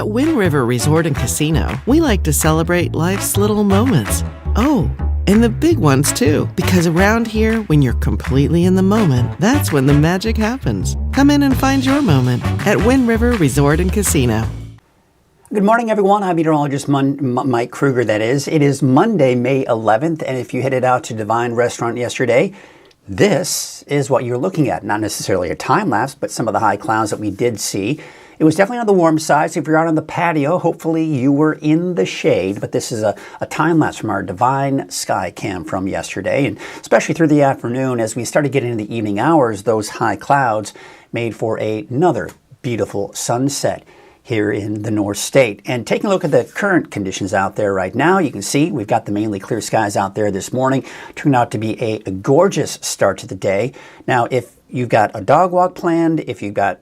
At Wind River Resort and Casino, we like to celebrate life's little moments. Oh, and the big ones too, because around here, when you're completely in the moment, that's when the magic happens. Come in and find your moment at Wind River Resort and Casino. Good morning, everyone. I'm meteorologist Mike Krueger, that is. It is Monday, May 11th, and if you headed out to Divine Restaurant yesterday, this is what you're looking at. Not necessarily a time lapse, but some of the high clouds that we did see. It was definitely on the warm side, so if you're out on the patio, hopefully you were in the shade, but this is a time lapse from our Divine Sky Cam from yesterday, and especially through the afternoon as we started getting into the evening hours, those high clouds made for another beautiful sunset here in the North State. And taking a look at the current conditions out there right now, you can see we've got the mainly clear skies out there this morning. Turned out to be a gorgeous start to the day. Now, if you've got a dog walk planned, if you've got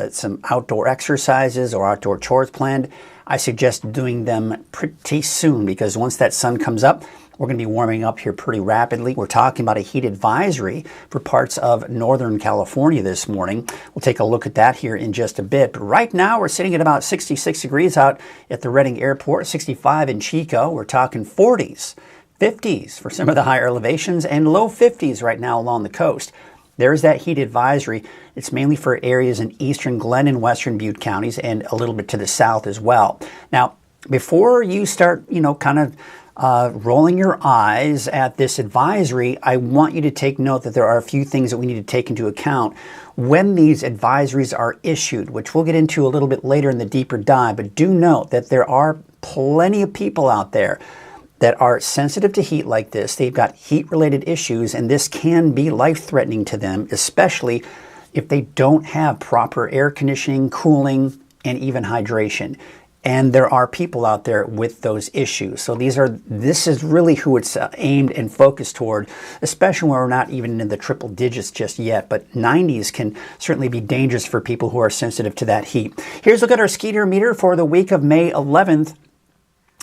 some outdoor exercises or outdoor chores planned, I suggest doing them pretty soon, because once that sun comes up, we're going to be warming up here pretty rapidly. We're talking about a heat advisory for parts of Northern California this morning. We'll take a look at that here in just a bit. But right now, we're sitting at about 66 degrees out at the Redding Airport, 65 in Chico. We're talking 40s, 50s for some of the higher elevations, and low 50s right now along the coast. There's that heat advisory. It's mainly for areas in eastern Glenn and western Butte counties and a little bit to the south as well. Now, before you start, kind of rolling your eyes at this advisory, I want you to take note that there are a few things that we need to take into account when these advisories are issued, which we'll get into a little bit later in the deeper dive. But do note that there are plenty of people out there that are sensitive to heat like this. They've got heat-related issues, and this can be life-threatening to them, especially if they don't have proper air conditioning, cooling, and even hydration. And there are people out there with those issues. So this is really who it's aimed and focused toward, especially when we're not even in the triple digits just yet. But 90s can certainly be dangerous for people who are sensitive to that heat. Here's a look at our skeeter meter for the week of May 11th.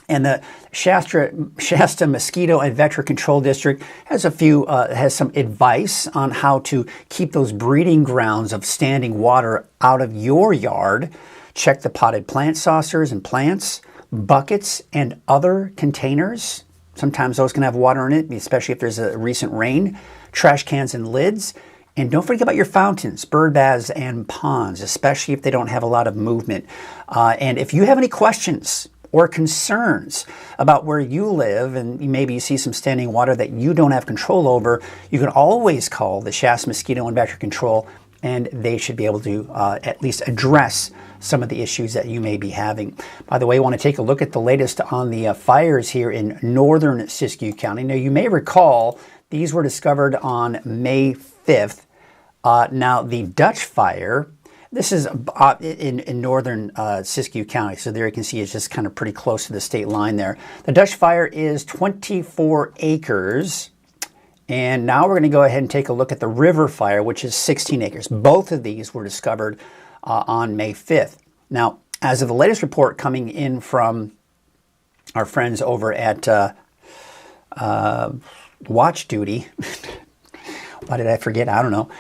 And the Shasta Mosquito and Vector Control District has some advice on how to keep those breeding grounds of standing water out of your yard. Check the potted plant saucers and plants, buckets, and other containers. Sometimes those can have water in it, especially if there's a recent rain. Trash cans and lids. And don't forget about your fountains, bird baths, and ponds, especially if they don't have a lot of movement. And if you have any questions or concerns about where you live, and maybe you see some standing water that you don't have control over, you can always call the Shasta Mosquito and Vector Control, and they should be able to at least address some of the issues that you may be having. By the way, I want to take a look at the latest on the fires here in northern Siskiyou County. Now, you may recall these were discovered on May 5th. Now, the Dutch fire, this is in northern Siskiyou County, so there you can see it's just kind of pretty close to the state line there. The Dutch fire is 24 acres, and now we're going to go ahead and take a look at the river fire, which is 16 acres. Both of these were discovered on May 5th. Now, as of the latest report coming in from our friends over at Watch Duty, why did I forget? I don't know.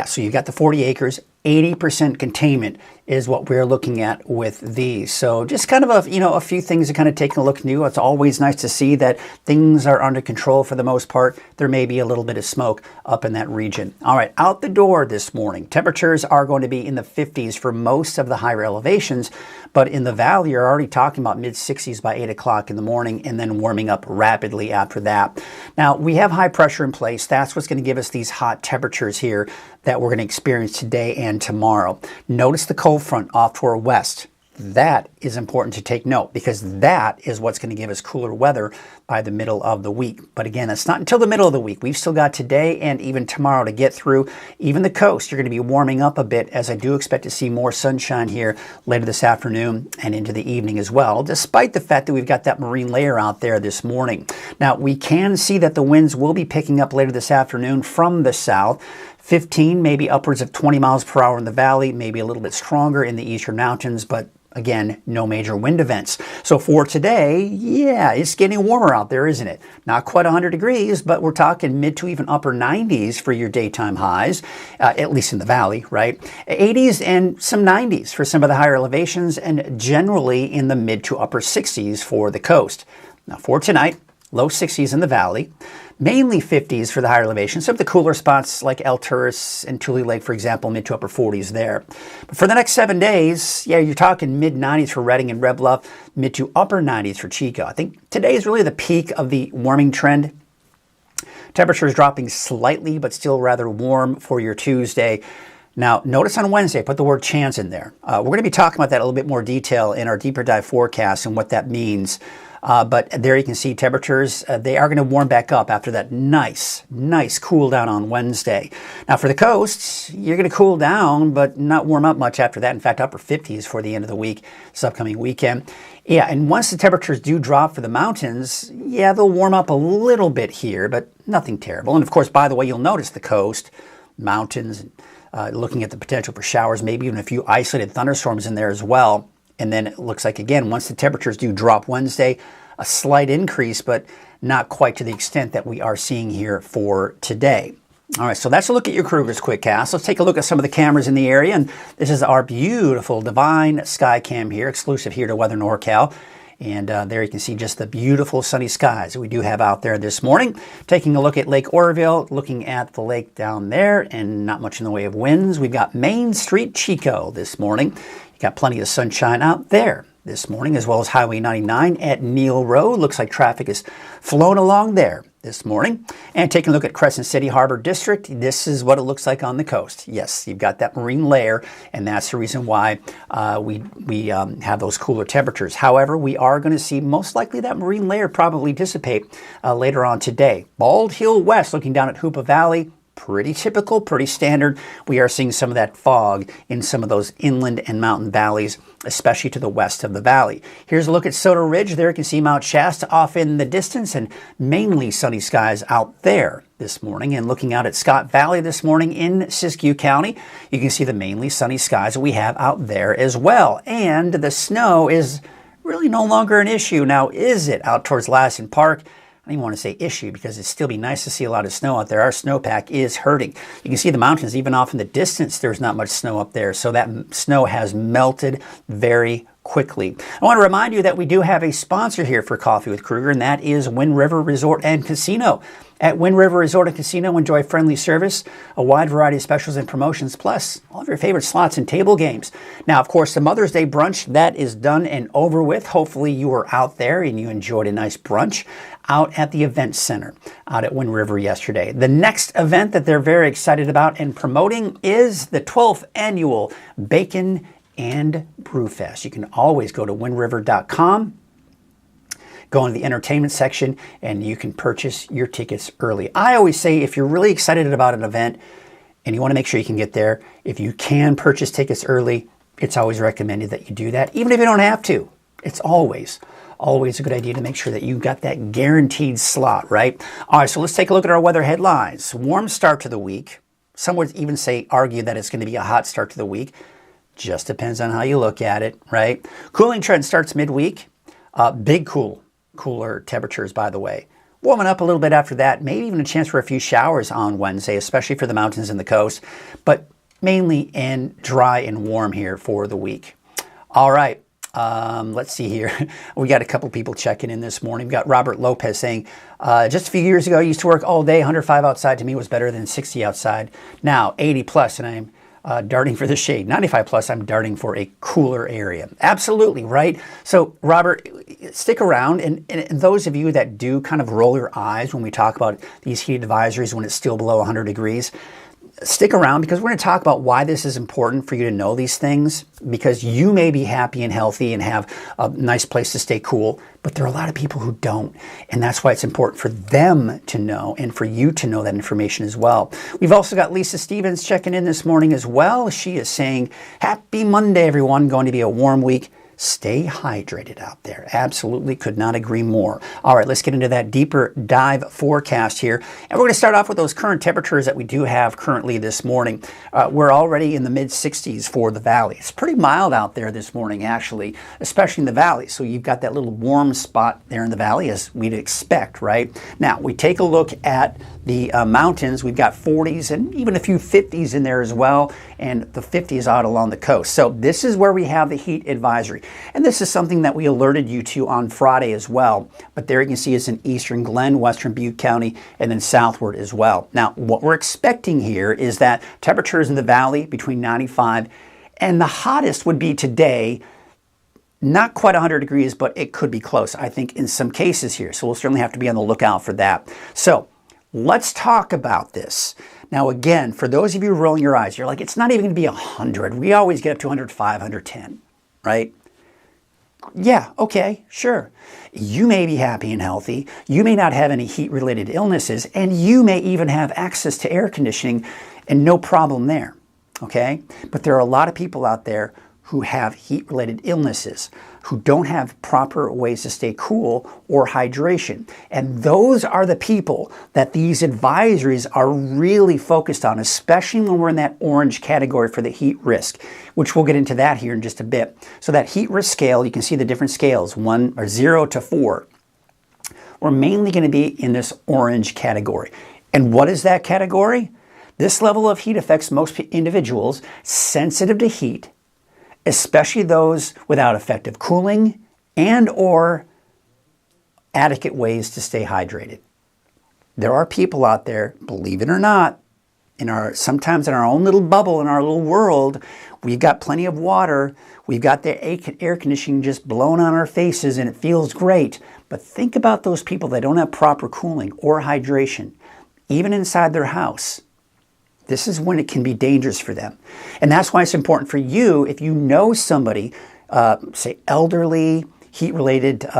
So you've got the 40 acres. 80% containment is what we're looking at with these. So just kind of a few things to kind of take a look new. It's always nice to see that things are under control for the most part. There may be a little bit of smoke up in that region. All right, out the door this morning, temperatures are going to be in the 50s for most of the higher elevations, but in the valley, you're already talking about mid-60s by 8 o'clock in the morning and then warming up rapidly after that. Now, we have high pressure in place. That's what's going to give us these hot temperatures here that we're going to experience today and tomorrow. Notice the cold front off to our west. That is important to take note, because that is what's going to give us cooler weather by the middle of the week. But again, that's not until the middle of the week. We've still got today and even tomorrow to get through. Even the coast, you're going to be warming up a bit, as I do expect to see more sunshine here later this afternoon and into the evening as well, despite the fact that we've got that marine layer out there this morning. Now, we can see that the winds will be picking up later this afternoon from the south. 15, maybe upwards of 20 miles per hour in the valley, maybe a little bit stronger in the eastern mountains, but again, no major wind events. So for today, yeah, it's getting warmer out there, isn't it? Not quite 100 degrees, but we're talking mid to even upper 90s for your daytime highs, at least in the valley, right? 80s and some 90s for some of the higher elevations, and generally in the mid to upper 60s for the coast. Now for tonight, low 60s in the valley, mainly 50s for the higher elevations. Some of the cooler spots like El Turris and Tule Lake, for example, mid to upper 40s there. But for the next 7 days, yeah, you're talking mid 90s for Redding and Red Bluff, mid to upper 90s for Chico. I think today is really the peak of the warming trend. Temperatures dropping slightly, but still rather warm for your Tuesday. Now, notice on Wednesday, I put the word chance in there. We're going to be talking about that in a little bit more detail in our deeper dive forecast and what that means. But there you can see temperatures, they are going to warm back up after that nice cool down on Wednesday. Now for the coast, you're going to cool down, but not warm up much after that. In fact, upper 50s for the end of the week, this upcoming weekend. Yeah, and once the temperatures do drop for the mountains, yeah, they'll warm up a little bit here, but nothing terrible. And of course, by the way, you'll notice the coast, mountains, looking at the potential for showers, maybe even a few isolated thunderstorms in there as well. And then it looks like, again, once the temperatures do drop Wednesday, a slight increase, but not quite to the extent that we are seeing here for today. All right, so that's a look at your Krueger's Quickcast. Let's take a look at some of the cameras in the area. And this is our beautiful Divine Sky Cam here, exclusive here to Weather NorCal. And there you can see just the beautiful sunny skies that we do have out there this morning. Taking a look at Lake Oroville, looking at the lake down there, and not much in the way of winds. We've got Main Street Chico this morning. You got plenty of sunshine out there this morning, as well as Highway 99 at Neal Road. Looks like traffic is flowing along there this morning. And taking a look at Crescent City Harbor District, this is what it looks like on the coast. Yes, you've got that marine layer, and that's the reason why we have those cooler temperatures. However, we are going to see most likely that marine layer probably dissipate later on today. Bald Hill West, looking down at Hoopa Valley, pretty typical, pretty standard. We are seeing some of that fog in some of those inland and mountain valleys, especially to the west of the valley. Here's a look at Soto Ridge. There you can see Mount Shasta off in the distance, and mainly sunny skies out there this morning. And looking out at Scott Valley this morning in Siskiyou County, you can see the mainly sunny skies that we have out there as well. And the snow is really no longer an issue. Now, is it out towards Lassen Park? I don't even want to say issue because it'd still be nice to see a lot of snow out there. Our snowpack is hurting. You can see the mountains, even off in the distance, there's not much snow up there. So that snow has melted very quickly. I want to remind you that we do have a sponsor here for Coffee with Krueger, and that is Wind River Resort and Casino. At Wind River Resort and Casino, enjoy friendly service, a wide variety of specials and promotions, plus all of your favorite slots and table games. Now, of course, the Mother's Day brunch, that is done and over with. Hopefully you were out there and you enjoyed a nice brunch out at the event center out at Wind River yesterday. The next event that they're very excited about and promoting is the 12th annual Bacon and Brewfest. You can always go to windriver.com, go into the entertainment section, and you can purchase your tickets early. I always say if you're really excited about an event and you want to make sure you can get there, if you can purchase tickets early, it's always recommended that you do that. Even if you don't have to, it's always a good idea to make sure that you got that guaranteed slot, right? All right, so let's take a look at our weather headlines. Warm start to the week. Some would even argue that it's going to be a hot start to the week. Just depends on how you look at it, right? Cooling trend starts midweek. Cooler temperatures, by the way. Warming up a little bit after that, maybe even a chance for a few showers on Wednesday, especially for the mountains and the coast, but mainly dry and warm here for the week. All right, let's see here. We got a couple people checking in this morning. We got Robert Lopez saying, just a few years ago, I used to work all day. 105 outside to me was better than 60 outside. Now, 80 plus, and I'm darting for the shade. 95 plus, I'm darting for a cooler area. Absolutely, right? So, Robert, stick around. And those of you that do kind of roll your eyes when we talk about these heat advisories when it's still below 100 degrees, stick around because we're going to talk about why this is important for you to know these things, because you may be happy and healthy and have a nice place to stay cool, but there are a lot of people who don't. And that's why it's important for them to know and for you to know that information as well. We've also got Lisa Stevens checking in this morning as well. She is saying, happy Monday, everyone. Going to be a warm week. Stay hydrated out there. Absolutely could not agree more. All right, let's get into that deeper dive forecast here. And we're going to start off with those current temperatures that we do have currently this morning. We're already in the mid-60s for the valley. It's pretty mild out there this morning, actually, especially in the valley. So you've got that little warm spot there in the valley, as we'd expect, right? Now, we take a look at the mountains. We've got 40s and even a few 50s in there as well, and the 50s out along the coast. So this is where we have the heat advisory. And this is something that we alerted you to on Friday as well. But there you can see it's in eastern Glen, western Butte County, and then southward as well. Now, what we're expecting here is that temperatures in the valley between 95 and the hottest would be today, not quite 100 degrees, but it could be close, I think, in some cases here. So we'll certainly have to be on the lookout for that. So let's talk about this. Now, again, for those of you rolling your eyes, you're like, it's not even going to be 100. We always get up to 105, 110, right? Yeah, okay, sure. You may be happy and healthy. You may not have any heat-related illnesses, and you may even have access to air conditioning and no problem there, okay? But there are a lot of people out there who have heat-related illnesses, who don't have proper ways to stay cool or hydration. And those are the people that these advisories are really focused on, especially when we're in that orange category for the heat risk, which we'll get into that here in just a bit. So that heat risk scale, you can see the different scales, 0 to 4. We're mainly going to be in this orange category. And what is that category? This level of heat affects most individuals sensitive to heat, especially those without effective cooling and or adequate ways to stay hydrated. There are people out there, believe it or not, sometimes in our own little bubble, in our little world, we've got plenty of water, we've got the air conditioning just blowing on our faces and it feels great. But think about those people that don't have proper cooling or hydration, even inside their house. This is when it can be dangerous for them. And that's why it's important for you, if you know somebody, say elderly, heat-related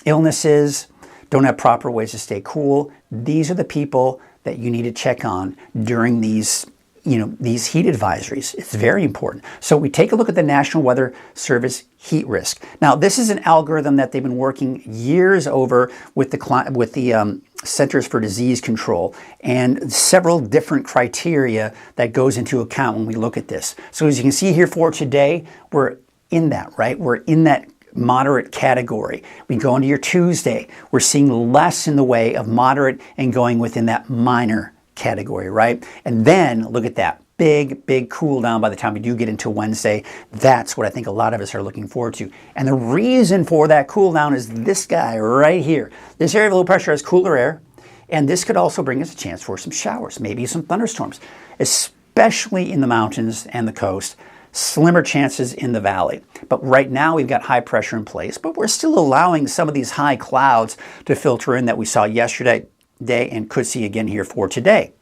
illnesses, don't have proper ways to stay cool, these are the people that you need to check on during these heat advisories. It's very important. So we take a look at the National Weather Service heat risk. Now, this is an algorithm that they've been working years over with the Centers for Disease Control, and several different criteria that goes into account when we look at this. So as you can see here for today, we're in that, right? We're in that moderate category. We go into your Tuesday, we're seeing less in the way of moderate and going within that minor category, right? And then look at that big cool down by the time we do get into Wednesday. That's what I think a lot of us are looking forward to. And the reason for that cool down is this guy right here. This area of low pressure has cooler air, and this could also bring us a chance for some showers, maybe some thunderstorms, especially in the mountains and the coast. Slimmer chances in the valley. But right now we've got high pressure in place, but we're still allowing some of these high clouds to filter in that we saw yesterday and could see again here for today.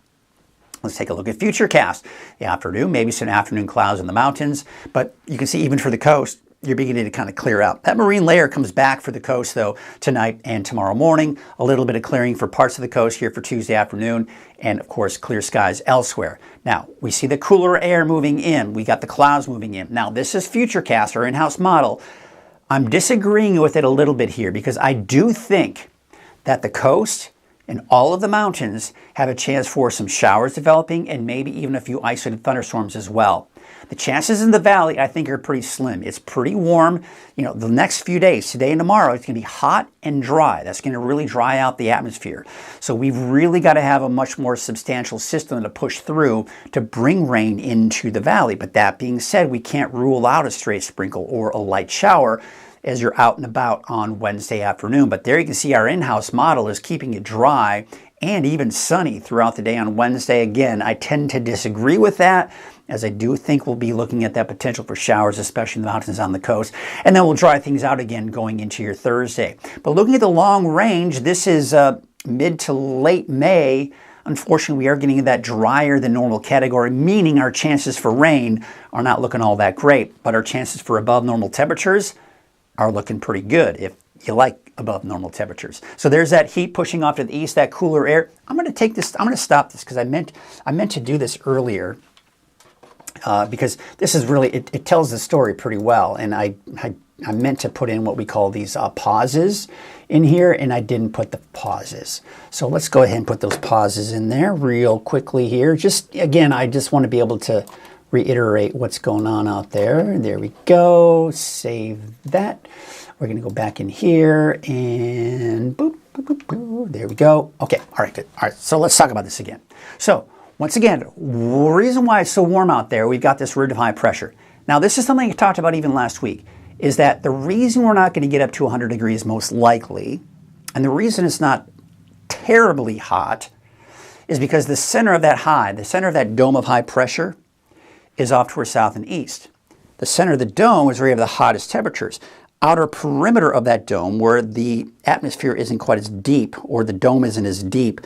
Let's take a look at Futurecast. The afternoon, maybe some afternoon clouds in the mountains, but you can see even for the coast, you're beginning to kind of clear out. That marine layer comes back for the coast though tonight and tomorrow morning. A little bit of clearing for parts of the coast here for Tuesday afternoon, and of course clear skies elsewhere. Now we see the cooler air moving in. We got the clouds moving in. Now this is Futurecast, our in-house model. I'm disagreeing with it a little bit here because I do think that the coast and all of the mountains have a chance for some showers developing and maybe even a few isolated thunderstorms as well. The chances in the valley, I think, are pretty slim. It's pretty warm. The next few days, today and tomorrow, it's going to be hot and dry. That's going to really dry out the atmosphere. So we've really got to have a much more substantial system to push through to bring rain into the valley. But that being said, we can't rule out a stray sprinkle or a light shower as you're out and about on Wednesday afternoon. But there you can see our in-house model is keeping it dry and even sunny throughout the day on Wednesday. Again, I tend to disagree with that, as I do think we'll be looking at that potential for showers, especially in the mountains on the coast. And then we'll dry things out again going into your Thursday. But looking at the long range, this is mid to late May. Unfortunately, we are getting into that drier than normal category, meaning our chances for rain are not looking all that great, but our chances for above normal temperatures are looking pretty good if you like above normal temperatures. So there's that heat pushing off to the east, that cooler air. I'm going to stop this because I meant to do this earlier. because this is really, it tells the story pretty well. And I meant to put in what we call these pauses in here, and I didn't put the pauses. So let's go ahead and put those pauses in there real quickly here. Just, again, I just want to be able to reiterate what's going on out there. There we go. Save that. We're going to go back in here and boop, boop, boop, boop. There we go. Okay. All right. Good. All right. So let's talk about this again. So once again, reason why it's so warm out there, we've got this ridge of high pressure. Now, this is something I talked about even last week, is that the reason we're not going to get up to 100 degrees most likely, and the reason it's not terribly hot, is because the center of that high, the center of that dome of high pressure, is off towards south and east. The center of the dome is where you have the hottest temperatures. Outer perimeter of that dome, where the atmosphere isn't quite as deep, or the dome isn't as deep,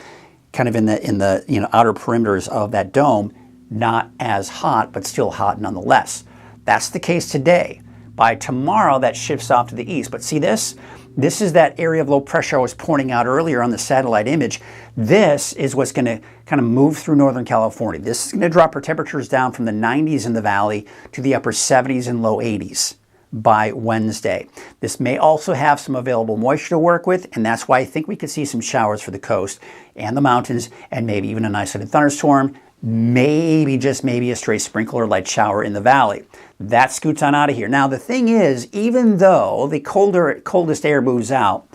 kind of in the outer perimeters of that dome, not as hot, but still hot nonetheless. That's the case today. By tomorrow, that shifts off to the east. But see this? This is that area of low pressure I was pointing out earlier on the satellite image. This is what's going to kind of move through Northern California. This is going to drop our temperatures down from the 90s in the valley to the upper 70s and low 80s by Wednesday. This may also have some available moisture to work with, and that's why I think we could see some showers for the coast and the mountains, and maybe even an isolated thunderstorm, maybe, just maybe, a stray sprinkle or light shower in the valley. That scoots on out of here. Now, the thing is, even though the coldest air moves out,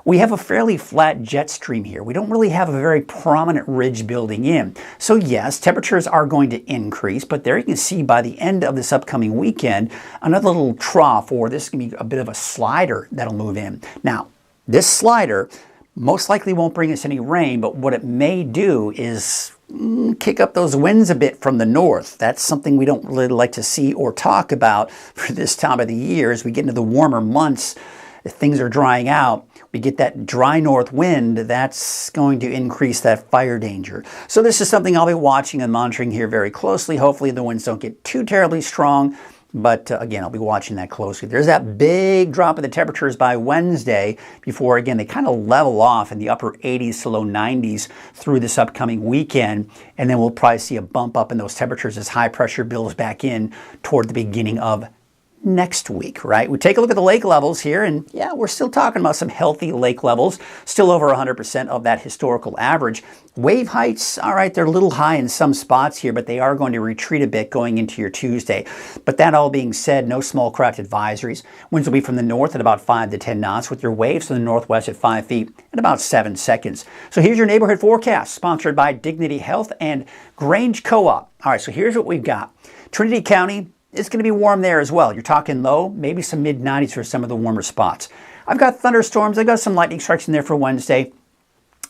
we have a fairly flat jet stream here. We don't really have a very prominent ridge building in. So yes, temperatures are going to increase, but there you can see by the end of this upcoming weekend, another little trough, or this is going to be a bit of a slider that'll move in. Now, this slider most likely won't bring us any rain, but what it may do is kick up those winds a bit from the north. That's something we don't really like to see or talk about for this time of the year. As we get into the warmer months, if things are drying out, we get that dry north wind. That's going to increase that fire danger. So this is something I'll be watching and monitoring here very closely. Hopefully the winds don't get too terribly strong. But again, I'll be watching that closely. There's that big drop in the temperatures by Wednesday before, again, they kind of level off in the upper 80s to low 90s through this upcoming weekend. And then we'll probably see a bump up in those temperatures as high pressure builds back in toward the beginning of next week, right? We take a look at the lake levels here, and yeah, we're still talking about some healthy lake levels, still over 100% of that historical average. Wave heights, all right, they're a little high in some spots here, but they are going to retreat a bit going into your Tuesday. But that all being said, no small craft advisories. Winds will be from the north at about 5 to 10 knots, with your waves from the northwest at 5 feet at about 7 seconds. So here's your neighborhood forecast, sponsored by Dignity Health and Grange Co-op. All right, so here's what we've got. Trinity County, it's going to be warm there as well. You're talking low, maybe some mid-90s for some of the warmer spots. I've got thunderstorms. I've got some lightning strikes in there for Wednesday.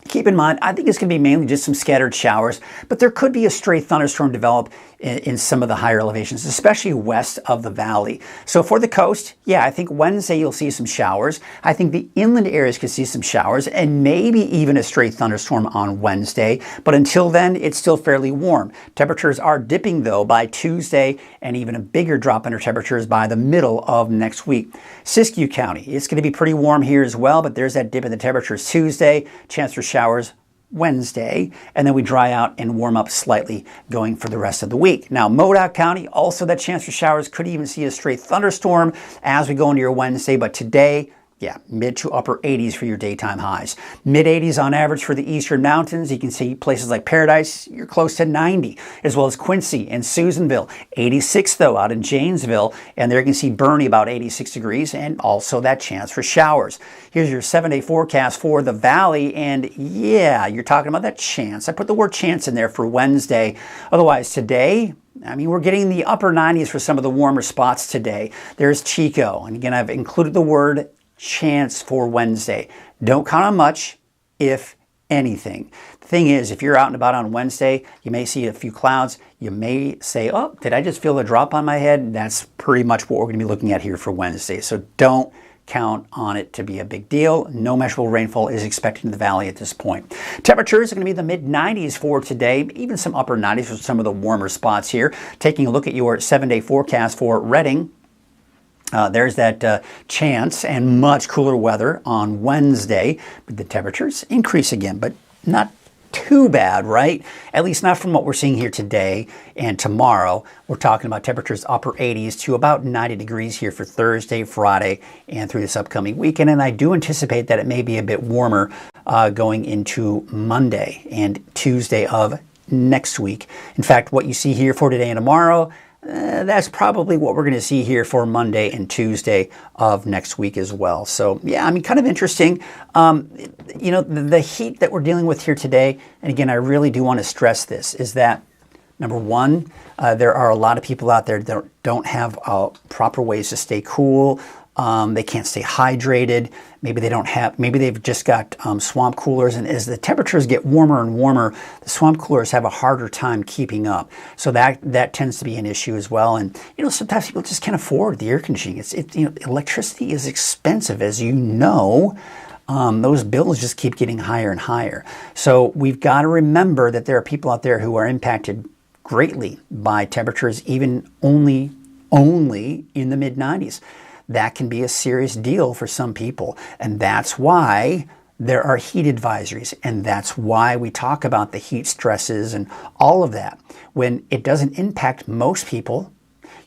Keep in mind, I think it's going to be mainly just some scattered showers, but there could be a stray thunderstorm develop in some of the higher elevations, especially west of the valley. So for the coast, yeah, I think Wednesday you'll see some showers. I think the inland areas could see some showers and maybe even a stray thunderstorm on Wednesday. But until then, it's still fairly warm. Temperatures are dipping, though, by Tuesday, and even a bigger drop in our temperatures by the middle of next week. Siskiyou County, it's going to be pretty warm here as well, but there's that dip in the temperatures Tuesday, chance for showers Wednesday, and then we dry out and warm up slightly going for the rest of the week. Now, Modoc County, also that chance for showers, could even see a stray thunderstorm as we go into your Wednesday, but today, yeah, mid to upper 80s for your daytime highs. Mid 80s on average for the eastern mountains. You can see places like Paradise, you're close to 90, as well as Quincy and Susanville. 86 though out in Janesville, and there you can see Bernie about 86 degrees, and also that chance for showers. Here's your 7-day forecast for the valley, and yeah, you're talking about that chance. I put the word chance in there for Wednesday. Otherwise today, I mean, we're getting the upper 90s for some of the warmer spots today. There's Chico, and again, I've included the word chance for Wednesday. Don't count on much, if anything. The thing is, if you're out and about on Wednesday, you may see a few clouds. You may say, oh, did I just feel a drop on my head? That's pretty much what we're going to be looking at here for Wednesday. So don't count on it to be a big deal. No measurable rainfall is expected in the valley at this point. Temperatures are going to be the mid-90s for today, even some upper 90s for some of the warmer spots here. Taking a look at your 7-day forecast for Redding, there's that chance and much cooler weather on Wednesday, but the temperatures increase again, but not too bad, right? At least not from what we're seeing here today and tomorrow. We're talking about temperatures upper 80s to about 90 degrees here for Thursday, Friday, and through this upcoming weekend. And I do anticipate that it may be a bit warmer going into Monday and Tuesday of next week. In fact, what you see here for today and tomorrow, that's probably what we're going to see here for Monday and Tuesday of next week as well. So yeah, I mean, kind of interesting. You know, the heat that we're dealing with here today, and again, I really do want to stress this, is that number one, there are a lot of people out there that don't have proper ways to stay cool. They can't stay hydrated. Maybe they don't have, maybe they've just got swamp coolers, and as the temperatures get warmer and warmer, the swamp coolers have a harder time keeping up. So that tends to be an issue as well. And you know, sometimes people just can't afford the air conditioning. You know, electricity is expensive, as you know. Those bills just keep getting higher and higher. So we've got to remember that there are people out there who are impacted greatly by temperatures even only in the mid-90s. That can be a serious deal for some people. And that's why there are heat advisories. And that's why we talk about the heat stresses and all of that. When it doesn't impact most people,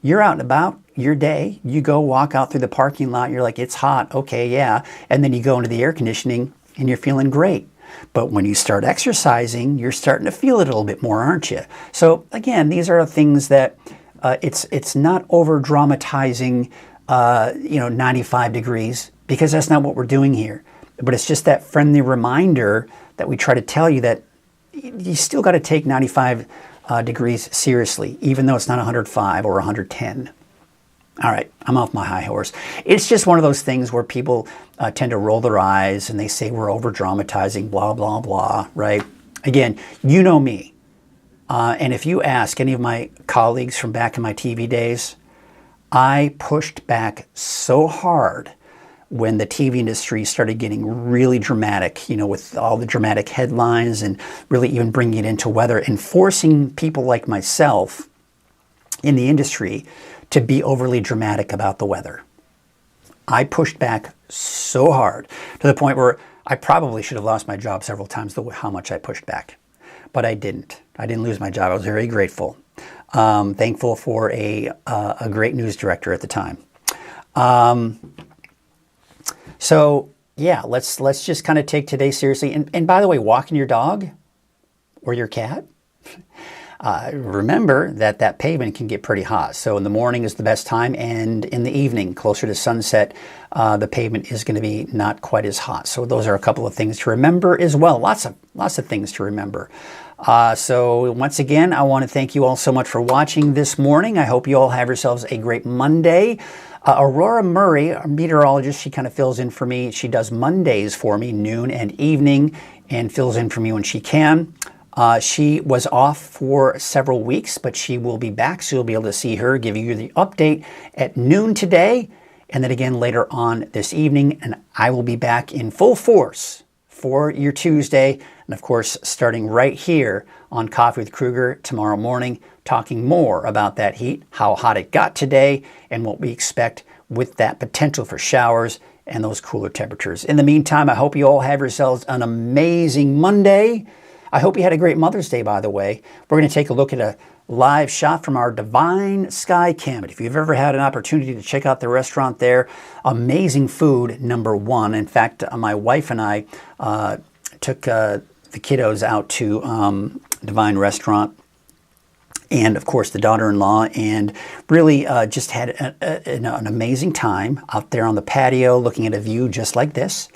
you're out and about your day, you go walk out through the parking lot, you're like, it's hot, okay, yeah. And then you go into the air conditioning and you're feeling great. But when you start exercising, you're starting to feel it a little bit more, aren't you? So again, these are things that it's not over dramatizing 95 degrees, because that's not what we're doing here. But it's just that friendly reminder that we try to tell you that you still got to take 95 degrees seriously, even though it's not 105 or 110. All right, I'm off my high horse. It's just one of those things where people tend to roll their eyes and they say we're over dramatizing, blah, blah, blah, right? Again, you know me. And if you ask any of my colleagues from back in my TV days, I pushed back so hard when the TV industry started getting really dramatic, you know, with all the dramatic headlines and really even bringing it into weather and forcing people like myself in the industry to be overly dramatic about the weather. I pushed back so hard to the point where I probably should have lost my job several times how much I pushed back. But I didn't. I didn't lose my job. I was very grateful. Thankful for a great news director at the time. So yeah, let's just kind of take today seriously. And by the way, walking your dog or your cat, remember that pavement can get pretty hot. So in the morning is the best time, and in the evening, closer to sunset, the pavement is going to be not quite as hot. So those are a couple of things to remember as well. Lots of things to remember. So once again, I want to thank you all so much for watching this morning. I hope you all have yourselves a great Monday. Aurora Murray, our meteorologist, she kind of fills in for me. She does Mondays for me, noon and evening, and fills in for me when she can. She was off for several weeks, but she will be back, so you'll be able to see her, give you the update at noon today, and then again later on this evening, and I will be back in full force for your Tuesday, and of course, starting right here on Coffee with Krueger tomorrow morning, talking more about that heat, how hot it got today, and what we expect with that potential for showers and those cooler temperatures. In the meantime, I hope you all have yourselves an amazing Monday. I hope you had a great Mother's Day, by the way. We're going to take a look at a live shot from our Divine Sky Cabin. If you've ever had an opportunity to check out the restaurant there, amazing food, number one. In fact, my wife and I took the kiddos out to Divine Restaurant, and of course the daughter-in-law, and really just had an amazing time out there on the patio looking at a view just like this,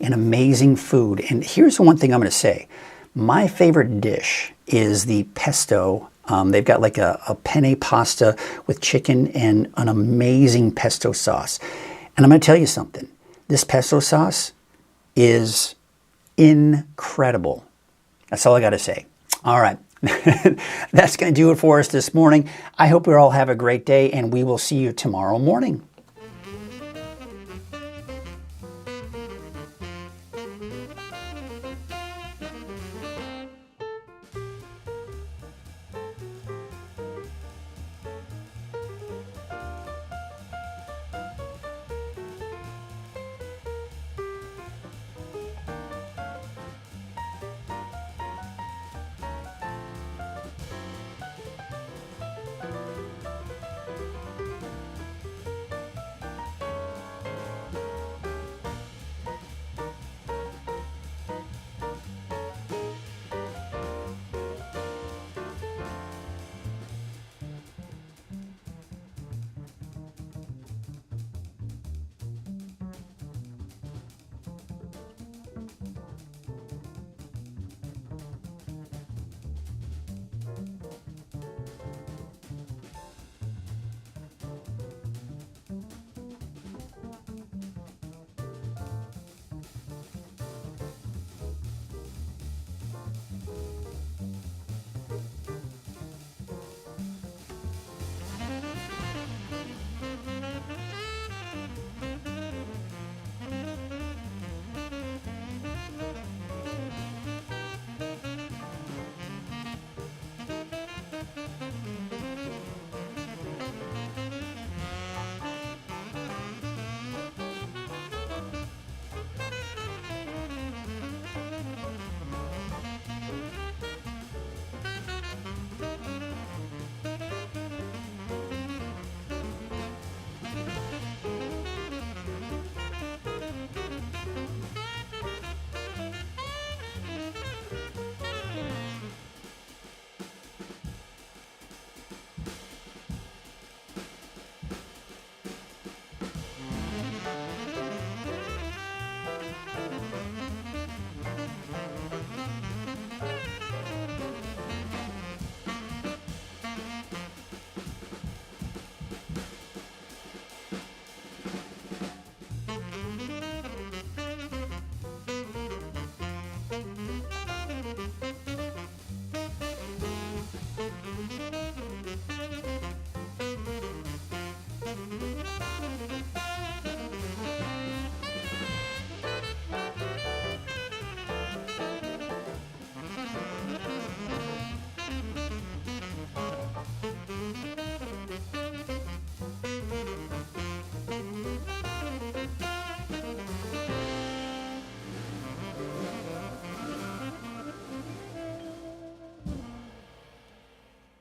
and amazing food. And here's the one thing I'm going to say. My favorite dish is the pesto. They've got like a penne pasta with chicken and an amazing pesto sauce. And I'm going to tell you something. This pesto sauce is incredible. That's all I got to say. All right. That's going to do it for us this morning. I hope you all have a great day, and we will see you tomorrow morning.